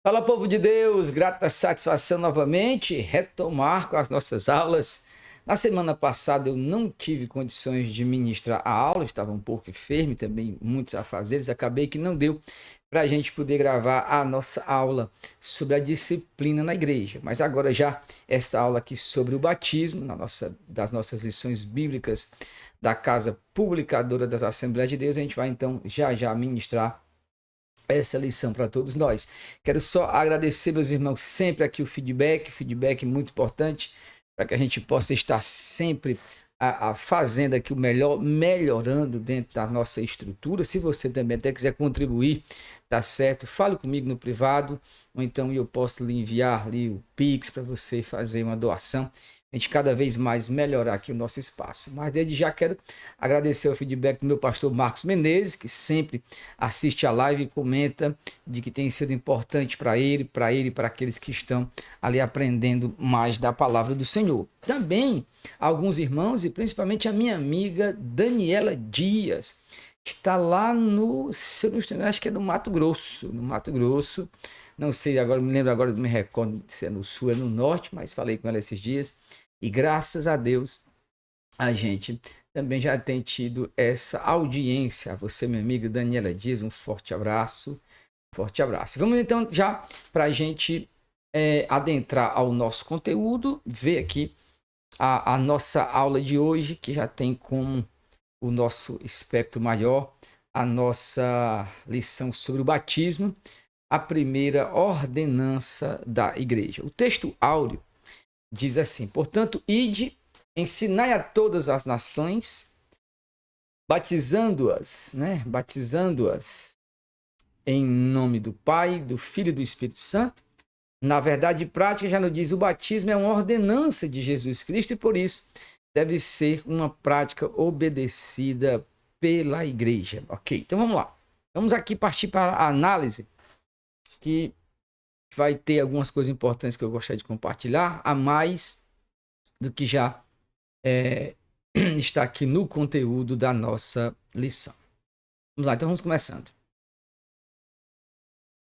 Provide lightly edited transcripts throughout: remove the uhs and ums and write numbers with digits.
Fala, povo de Deus, grata satisfação novamente retomar com as nossas aulas. Na semana passada eu não tive condições de ministrar a aula, estava um pouco enfermo, também muitos afazeres, acabei que não deu para a gente poder gravar a nossa aula sobre a disciplina na igreja. Mas agora já essa aula aqui sobre o batismo, das nossas lições bíblicas da Casa Publicadora das Assembleias de Deus, a gente vai então já ministrar essa lição para todos nós. Quero só agradecer, meus irmãos, sempre aqui o feedback muito importante, para que a gente possa estar sempre fazendo aqui o melhor, melhorando dentro da nossa estrutura. Se você também até quiser contribuir, tá certo? Fale comigo no privado, ou então eu posso lhe enviar ali o Pix para você fazer uma doação. A gente cada vez mais melhorar aqui o nosso espaço. Mas desde já quero agradecer o feedback do meu pastor Marcos Menezes, que sempre assiste a live e comenta de que tem sido importante para ele, para aqueles que estão ali aprendendo mais da palavra do Senhor. Também alguns irmãos e principalmente a minha amiga Daniela Dias, que está lá no, se eu não estou, acho que é no Mato Grosso, não sei, agora me lembro, agora não me recordo se é no sul, é no norte, mas falei com ela esses dias. E graças a Deus, a gente também já tem tido essa audiência. A você, minha amiga Daniela Dias, um forte abraço. Forte abraço. Vamos então já para a gente adentrar ao nosso conteúdo, ver aqui a nossa aula de hoje, que já tem como o nosso espectro maior a nossa lição sobre o batismo, a primeira ordenança da igreja. O texto áureo diz assim: portanto, ide, ensinai a todas as nações, batizando-as em nome do Pai, do Filho e do Espírito Santo. Na verdade prática, já nos diz, o batismo é uma ordenança de Jesus Cristo e por isso deve ser uma prática obedecida pela igreja. Ok, então vamos lá. Vamos aqui partir para a análise, que vai ter algumas coisas importantes que eu gostaria de compartilhar, a mais do que já está aqui no conteúdo da nossa lição. Vamos lá, então vamos começando.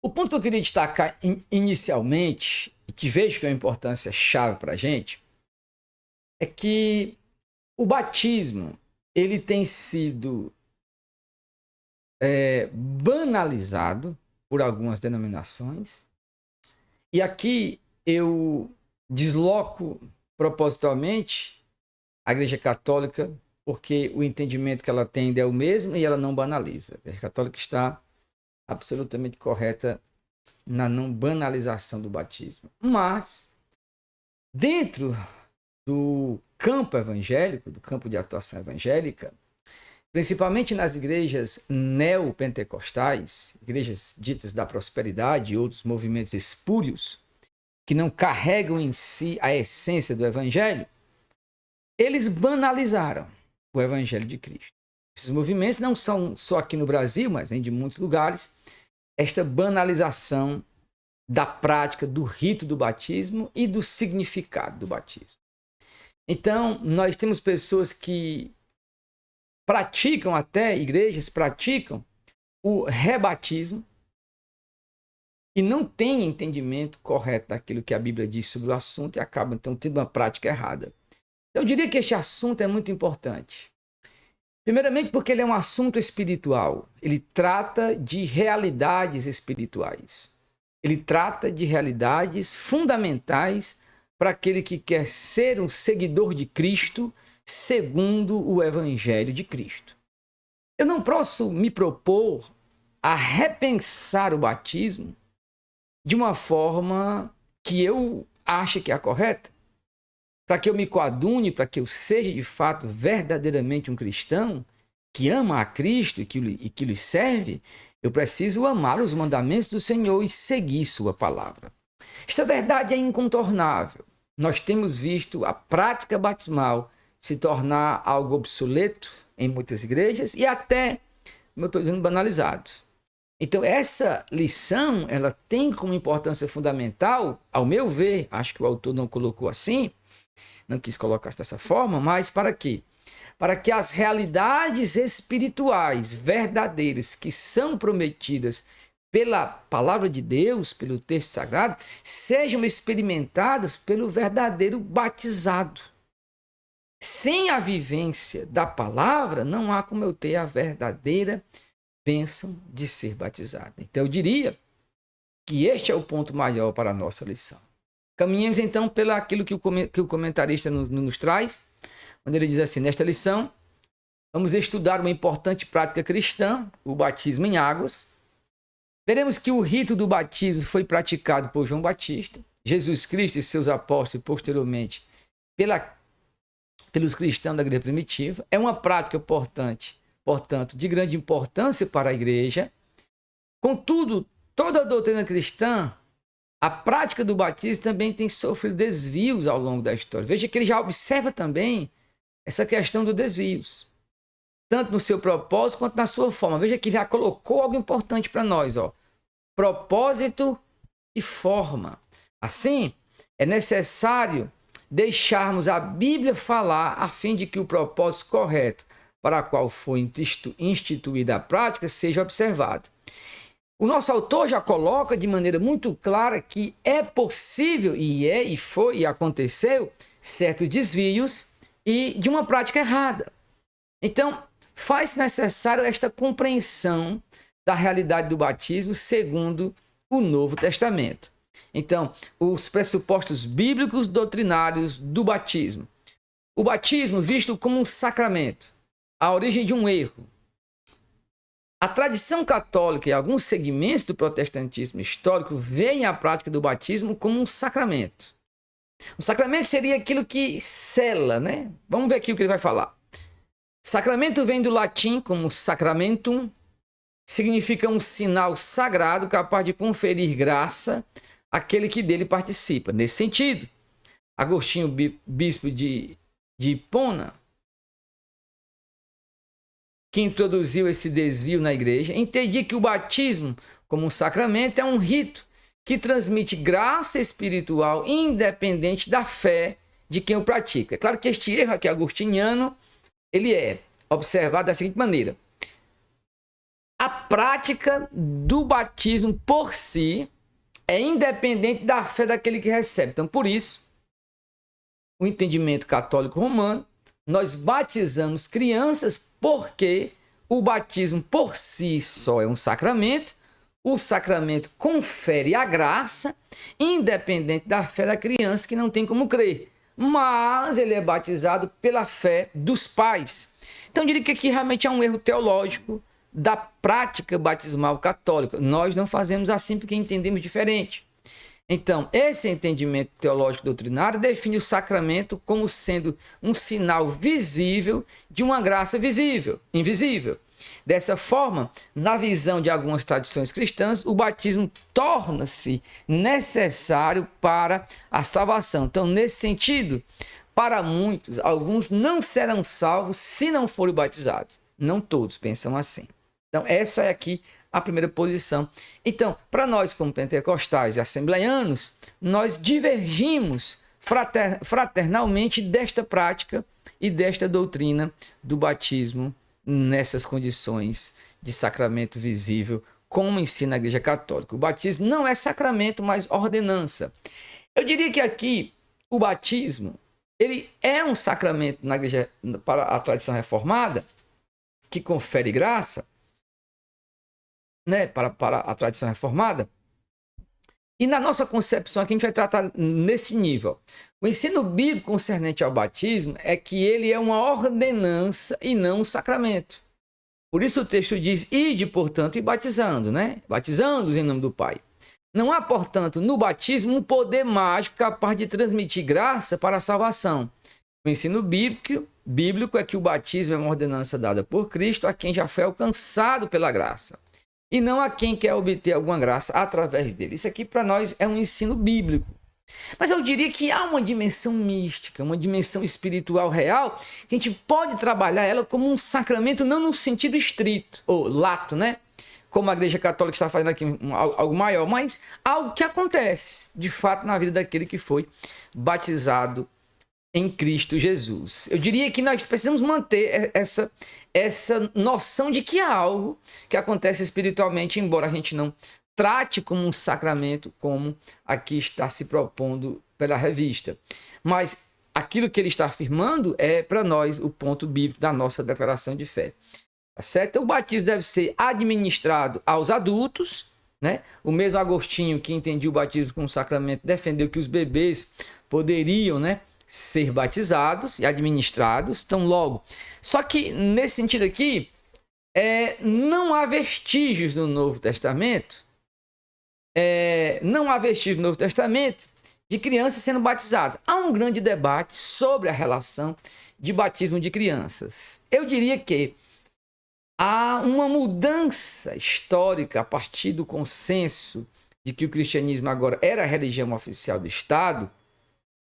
O ponto que eu queria destacar inicialmente, e que vejo que é uma importância chave para a gente, é que o batismo ele tem sido banalizado por algumas denominações. E aqui eu desloco propositalmente a Igreja Católica, porque o entendimento que ela tem é o mesmo e ela não banaliza. A Igreja Católica está absolutamente correta na não banalização do batismo. Mas, dentro do campo evangélico, do campo de atuação evangélica, principalmente nas igrejas neopentecostais, igrejas ditas da prosperidade e outros movimentos espúrios, que não carregam em si a essência do evangelho, eles banalizaram o evangelho de Cristo. Esses movimentos não são só aqui no Brasil, mas vêm de muitos lugares, esta banalização da prática do rito do batismo e do significado do batismo. Então, nós temos pessoas que praticam, até igrejas praticam o rebatismo e não têm entendimento correto daquilo que a Bíblia diz sobre o assunto e acabam então tendo uma prática errada. Eu diria que este assunto é muito importante. Primeiramente porque ele é um assunto espiritual. Ele trata de realidades espirituais. Ele trata de realidades fundamentais para aquele que quer ser um seguidor de Cristo segundo o Evangelho de Cristo. Eu não posso me propor a repensar o batismo de uma forma que eu ache que é a correta. Para que eu me coadune, para que eu seja de fato verdadeiramente um cristão que ama a Cristo e que lhe serve, eu preciso amar os mandamentos do Senhor e seguir sua palavra. Esta verdade é incontornável. Nós temos visto a prática batismal se tornar algo obsoleto em muitas igrejas e até, como eu estou dizendo, banalizado. Então, essa lição, ela tem como importância fundamental, ao meu ver, acho que o autor não colocou assim, não quis colocar dessa forma, mas para quê? Para que as realidades espirituais verdadeiras que são prometidas pela palavra de Deus, pelo texto sagrado, sejam experimentadas pelo verdadeiro batizado. Sem a vivência da palavra, não há como eu ter a verdadeira bênção de ser batizado. Então eu diria que este é o ponto maior para a nossa lição. Caminhemos então pelo aquilo que o comentarista nos traz, quando ele diz assim: nesta lição, vamos estudar uma importante prática cristã, o batismo em águas. Veremos que o rito do batismo foi praticado por João Batista, Jesus Cristo e seus apóstolos, e posteriormente pelos cristãos da igreja primitiva. É uma prática, portanto, de grande importância para a igreja. Contudo, toda a doutrina cristã, a prática do batismo também tem sofrido desvios ao longo da história. Veja que ele já observa também essa questão dos desvios, tanto no seu propósito quanto na sua forma. Veja que ele já colocou algo importante para nós, ó: propósito e forma. Assim, é necessário deixarmos a Bíblia falar a fim de que o propósito correto para o qual foi instituída a prática seja observado. O nosso autor já coloca de maneira muito clara que é possível, e foi e aconteceu, certos desvios e de uma prática errada. Então, faz necessário esta compreensão da realidade do batismo segundo o Novo Testamento. Então, os pressupostos bíblicos doutrinários do batismo. O batismo visto como um sacramento, a origem de um erro. A tradição católica e alguns segmentos do protestantismo histórico veem a prática do batismo como um sacramento. O sacramento seria aquilo que sela, né? Vamos ver aqui o que ele vai falar. Sacramento vem do latim como sacramentum, significa um sinal sagrado capaz de conferir graça àquele que dele participa. Nesse sentido, Agostinho, bispo de Hipona, que introduziu esse desvio na igreja, entendia que o batismo, como um sacramento, é um rito que transmite graça espiritual independente da fé de quem o pratica. É claro que este erro aqui agostiniano, ele é observado da seguinte maneira: a prática do batismo por si é independente da fé daquele que recebe. Então, por isso, o entendimento católico romano, nós batizamos crianças porque o batismo por si só é um sacramento. O sacramento confere a graça, independente da fé da criança, que não tem como crer. Mas ele é batizado pela fé dos pais. Então, eu diria que aqui realmente é um erro teológico da prática batismal católica. Nós não fazemos assim porque entendemos diferente. Então, esse entendimento teológico doutrinário define o sacramento como sendo um sinal visível de uma graça invisível. Dessa forma, na visão de algumas tradições cristãs, o batismo torna-se necessário para a salvação. Então, nesse sentido, para muitos, alguns não serão salvos se não forem batizados. Não todos pensam assim. Então, essa é aqui a primeira posição. Então, para nós como pentecostais e assembleianos, nós divergimos fraternalmente desta prática e desta doutrina do batismo nessas condições de sacramento visível, como ensina a Igreja Católica. O batismo não é sacramento, mas ordenança. Eu diria que aqui o batismo, ele é um sacramento na Igreja, para a tradição reformada, que confere graça, né, para a tradição reformada. E na nossa concepção aqui a gente vai tratar nesse nível. O ensino bíblico concernente ao batismo é que ele é uma ordenança e não um sacramento. Por isso o texto diz: ide, portanto, e batizando, né? Batizando-os em nome do Pai. Não há, portanto, no batismo um poder mágico capaz de transmitir graça para a salvação. O ensino bíblico é que o batismo é uma ordenança dada por Cristo a quem já foi alcançado pela graça, e não a quem quer obter alguma graça através dele. Isso aqui para nós é um ensino bíblico. Mas eu diria que há uma dimensão mística, uma dimensão espiritual real, que a gente pode trabalhar ela como um sacramento, não no sentido estrito, ou lato, né? Como a Igreja Católica está fazendo aqui algo maior, mas algo que acontece, de fato, na vida daquele que foi batizado em Cristo Jesus. Eu diria que nós precisamos manter essa noção de que há algo que acontece espiritualmente, embora a gente não trate como um sacramento, como aqui está se propondo pela revista. Mas aquilo que ele está afirmando é para nós o ponto bíblico da nossa declaração de fé. Tá certo? Então, o batismo deve ser administrado aos adultos, né? O mesmo Agostinho, que entendia o batismo como sacramento, defendeu que os bebês poderiam, né, ser batizados e administrados. Então, logo. Só que, nesse sentido aqui, não há vestígios no Novo Testamento. Não há vestígios no Novo Testamento de crianças sendo batizadas. Há um grande debate sobre a relação de batismo de crianças. Eu diria que há uma mudança histórica a partir do consenso de que o cristianismo agora era a religião oficial do Estado.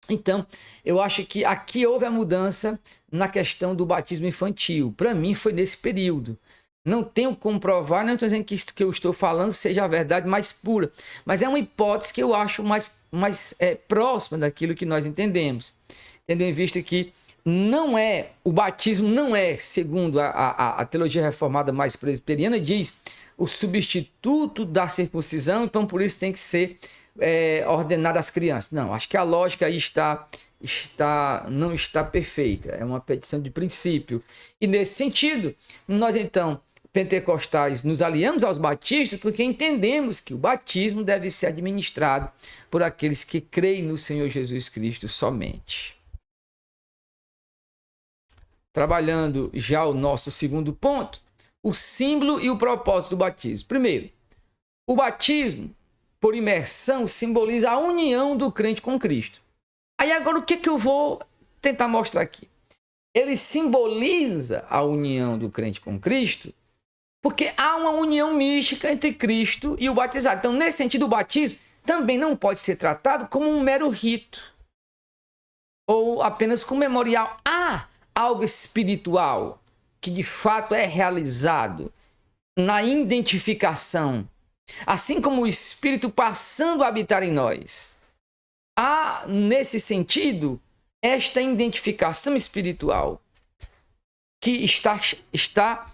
Então, eu acho que aqui houve a mudança na questão do batismo infantil. Para mim, foi nesse período. Não tenho como provar, não estou dizendo que isto que eu estou falando seja a verdade mais pura, mas é uma hipótese que eu acho mais próxima daquilo que nós entendemos. Tendo em vista que o batismo não é, segundo a teologia reformada mais presbiteriana, diz o substituto da circuncisão, então por isso tem que ser ordenado às crianças. Não, acho que a lógica aí não está perfeita, é uma petição de princípio. E nesse sentido, nós então, pentecostais, nos aliamos aos batistas porque entendemos que o batismo deve ser administrado por aqueles que creem no Senhor Jesus Cristo somente. Trabalhando já o nosso segundo ponto, o símbolo e o propósito do batismo. Primeiro, o batismo por imersão simboliza a união do crente com Cristo. Aí agora o que eu vou tentar mostrar aqui? Ele simboliza a união do crente com Cristo porque há uma união mística entre Cristo e o batizado. Então, nesse sentido, o batismo também não pode ser tratado como um mero rito ou apenas como memorial. Há algo espiritual que de fato é realizado na identificação, assim como o Espírito passando a habitar em nós. Há, nesse sentido, esta identificação espiritual que está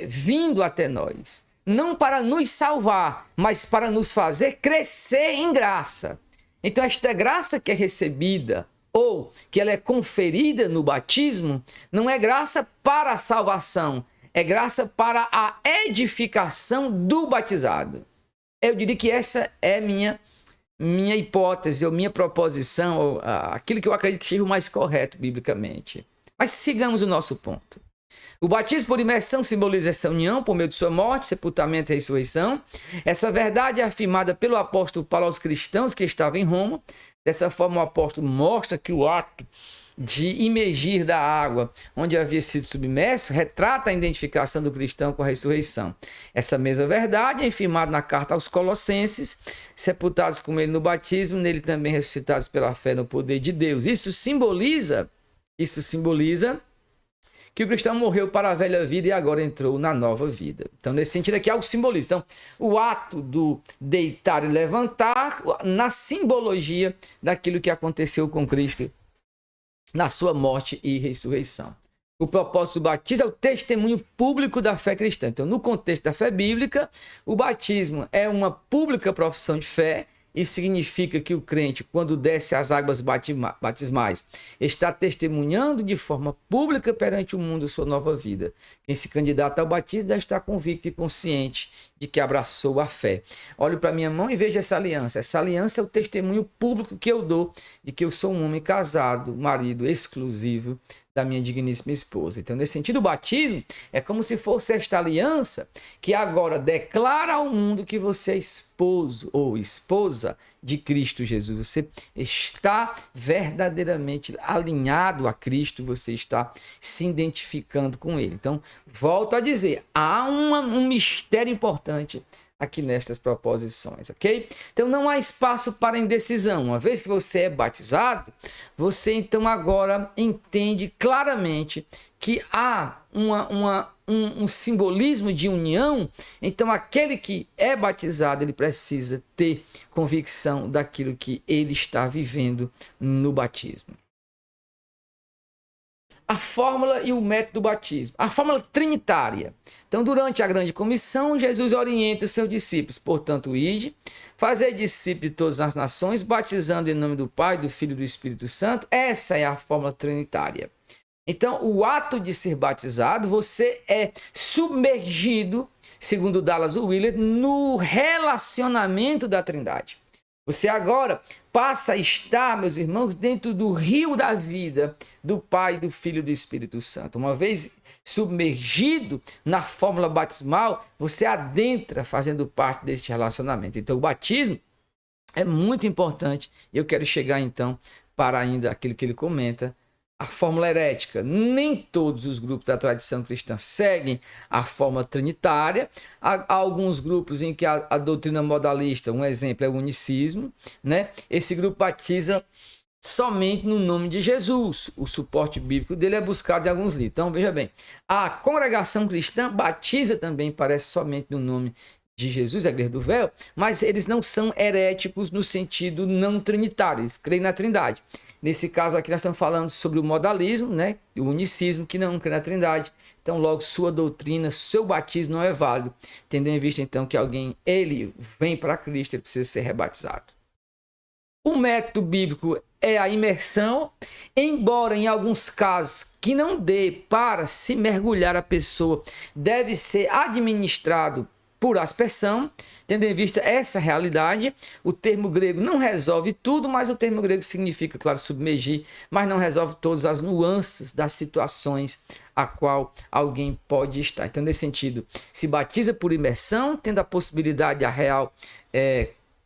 vindo até nós, não para nos salvar, mas para nos fazer crescer em graça. Então, esta graça que é recebida ou que ela é conferida no batismo, não é graça para a salvação, é graça para a edificação do batizado. Eu diria que essa é minha hipótese, ou minha proposição, ou aquilo que eu acredito que seja o mais correto biblicamente. Mas sigamos o nosso ponto. O batismo por imersão simboliza essa união por meio de sua morte, sepultamento e ressurreição. Essa verdade é afirmada pelo apóstolo Paulo aos cristãos que estavam em Roma. Dessa forma, o apóstolo mostra que o ato de imergir da água onde havia sido submerso retrata a identificação do cristão com a ressurreição. Essa mesma verdade é afirmada na carta aos Colossenses: sepultados com ele no batismo, nele também ressuscitados pela fé no poder de Deus. Isso simboliza que o cristão morreu para a velha vida e agora entrou na nova vida. Então, nesse sentido aqui, algo simboliza. Então, o ato do deitar e levantar na simbologia daquilo que aconteceu com Cristo na sua morte e ressurreição. O propósito do batismo é o testemunho público da fé cristã. Então, no contexto da fé bíblica, o batismo é uma pública profissão de fé. Isso significa que o crente, quando desce às águas batismais, está testemunhando de forma pública perante o mundo sua nova vida. Quem se candidata ao batismo deve estar convicto e consciente de que abraçou a fé. Olho para minha mão e vejo essa aliança. Essa aliança é o testemunho público que eu dou de que eu sou um homem casado, marido exclusivo da minha digníssima esposa. Então, nesse sentido, o batismo é como se fosse esta aliança que agora declara ao mundo que você é esposo ou esposa de Cristo Jesus. Você está verdadeiramente alinhado a Cristo, você está se identificando com Ele. Então, volto a dizer, há um mistério importante aqui nestas proposições, ok? Então não há espaço para indecisão. Uma vez que você é batizado, você então agora entende claramente que há um simbolismo de união. Então aquele que é batizado, ele precisa ter convicção daquilo que ele está vivendo no batismo. a fórmula e o método do batismo. A fórmula trinitária. Então, durante a grande comissão, Jesus orienta os seus discípulos. Portanto, ide, fazei discípulos de todas as nações, batizando em nome do Pai, do Filho e do Espírito Santo. Essa é a fórmula trinitária. Então, o ato de ser batizado, você é submergido, segundo Dallas Willard, no relacionamento da Trindade. Você agora passa a estar, meus irmãos, dentro do rio da vida do Pai, do Filho e do Espírito Santo. Uma vez submergido na fórmula batismal, você adentra fazendo parte deste relacionamento. Então, o batismo é muito importante. Eu quero chegar, então, para ainda aquilo que ele comenta, a fórmula herética. Nem todos os grupos da tradição cristã seguem a fórmula trinitária. Há alguns grupos em que a doutrina modalista, um exemplo é o unicismo, né? Esse grupo batiza somente no nome de Jesus. O suporte bíblico dele é buscado em alguns livros. Então, veja bem, a congregação cristã batiza também, parece, somente no nome de Jesus, a igreja do véu, mas eles não são heréticos no sentido não trinitário, eles creem na trindade. Nesse caso aqui nós estamos falando sobre o modalismo, né? O unicismo, que não crê na trindade. Então logo sua doutrina, seu batismo não é válido, tendo em vista então que alguém, ele vem para Cristo, ele precisa ser rebatizado. O método bíblico é a imersão, embora em alguns casos que não dê para se mergulhar a pessoa, deve ser administrado por aspersão, tendo em vista essa realidade. O termo grego não resolve tudo, mas o termo grego significa, claro, submergir, mas não resolve todas as nuances das situações a qual alguém pode estar. Então, nesse sentido, se batiza por imersão, tendo a possibilidade, a real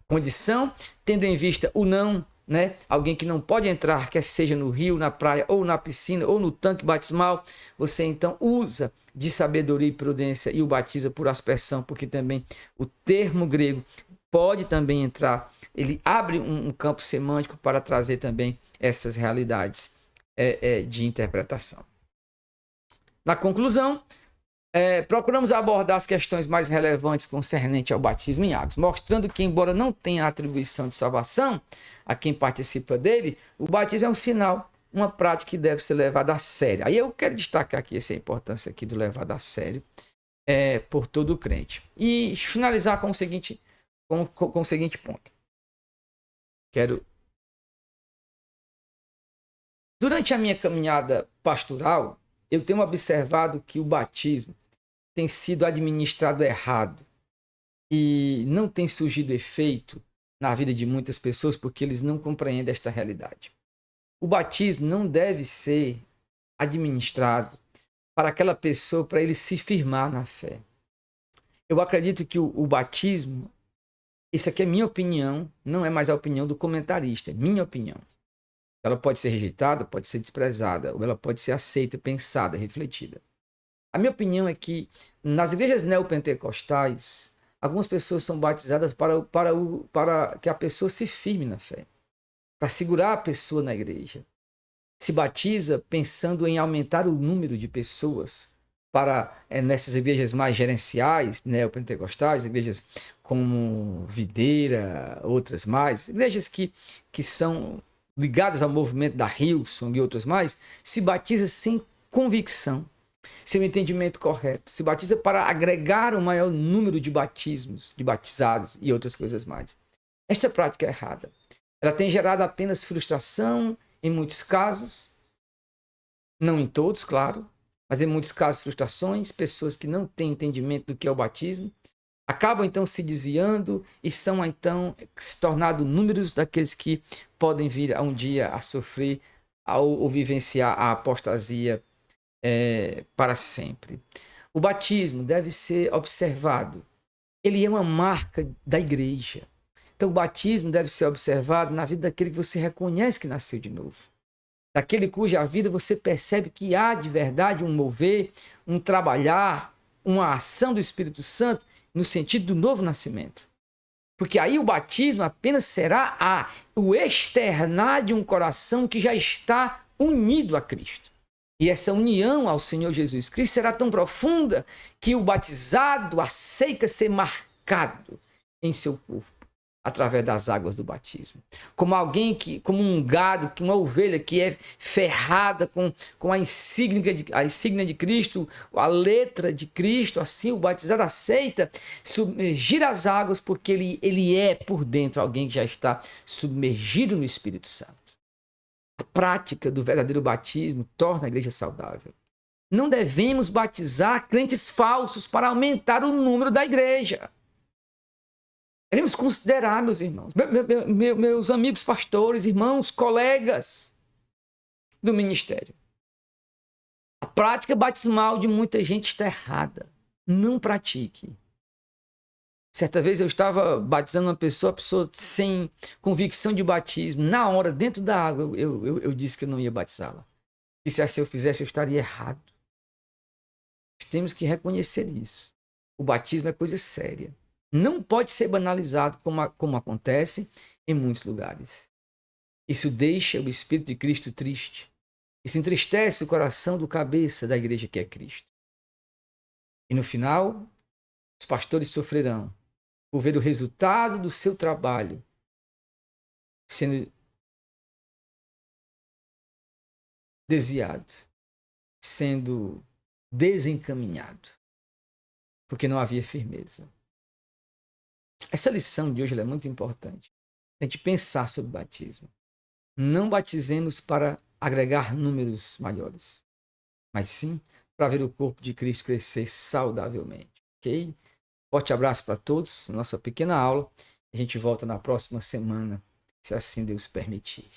condição, tendo em vista o não, né? Alguém que não pode entrar, quer seja no rio, na praia, ou na piscina, ou no tanque batismal, você então usa de sabedoria e prudência e o batiza por aspersão, porque também o termo grego pode também entrar, ele abre um campo semântico para trazer também essas realidades de interpretação. Na conclusão, procuramos abordar as questões mais relevantes concernentes ao batismo em águas, mostrando que, embora não tenha atribuição de salvação a quem participa dele, o batismo é um sinal, uma prática que deve ser levada a sério. Aí eu quero destacar aqui essa importância aqui do levado a sério por todo o crente. E finalizar com o seguinte ponto. Durante a minha caminhada pastoral, eu tenho observado que o batismo tem sido administrado errado e não tem surgido efeito na vida de muitas pessoas porque eles não compreendem esta realidade. O batismo não deve ser administrado para aquela pessoa, para ele se firmar na fé. Eu acredito que o batismo, isso aqui é minha opinião, não é mais a opinião do comentarista, é minha opinião. Ela pode ser rejeitada, pode ser desprezada, ou ela pode ser aceita, pensada, refletida. A minha opinião é que nas igrejas neopentecostais, algumas pessoas são batizadas para que a pessoa se firme na fé, para segurar a pessoa na igreja. Se batiza pensando em aumentar o número de pessoas para nessas igrejas mais gerenciais, neopentecostais, igrejas como Videira, outras mais, igrejas que são ligadas ao movimento da Hillsong e outras mais, se batiza sem convicção, sem o entendimento correto, se batiza para agregar o maior número de batismos, de batizados e outras coisas mais. Esta prática é errada. Ela tem gerado apenas frustração, em muitos casos, não em todos, claro, mas em muitos casos frustrações, pessoas que não têm entendimento do que é o batismo, acabam então se desviando e são então se tornando números daqueles que podem vir a um dia a sofrer ou vivenciar a apostasia para sempre. O batismo deve ser observado. Ele é uma marca da igreja. Então o batismo deve ser observado na vida daquele que você reconhece que nasceu de novo. Daquele cuja vida você percebe que há de verdade um mover, um trabalhar, uma ação do Espírito Santo no sentido do novo nascimento. Porque aí o batismo apenas será o externar de um coração que já está unido a Cristo. E essa união ao Senhor Jesus Cristo será tão profunda que o batizado aceita ser marcado em seu corpo. através das águas do batismo. Como alguém como um gado, uma ovelha que é ferrada com a insígnia de Cristo, a letra de Cristo, assim o batizado aceita submergir as águas porque ele é por dentro alguém que já está submergido no Espírito Santo. A prática do verdadeiro batismo torna a igreja saudável. Não devemos batizar crentes falsos para aumentar o número da igreja. Devemos considerar, meus irmãos, meus amigos pastores, irmãos, colegas do ministério. A prática batismal de muita gente está errada. Não pratique. Certa vez eu estava batizando uma pessoa, a pessoa sem convicção de batismo. Na hora, dentro da água, eu disse que eu não ia batizá-la. Disse, se eu fizesse, eu estaria errado. Temos que reconhecer isso. O batismo é coisa séria. Não pode ser banalizado como acontece em muitos lugares. Isso deixa o Espírito de Cristo triste. Isso entristece o coração do cabeça da igreja que é Cristo. E no final, os pastores sofrerão por ver o resultado do seu trabalho sendo desviado, sendo desencaminhado, porque não havia firmeza. Essa lição de hoje é muito importante. A gente pensar sobre o batismo. Não batizemos para agregar números maiores, mas sim para ver o corpo de Cristo crescer saudavelmente. Ok? Forte abraço para todos. Nossa pequena aula. A gente volta na próxima semana, se assim Deus permitir.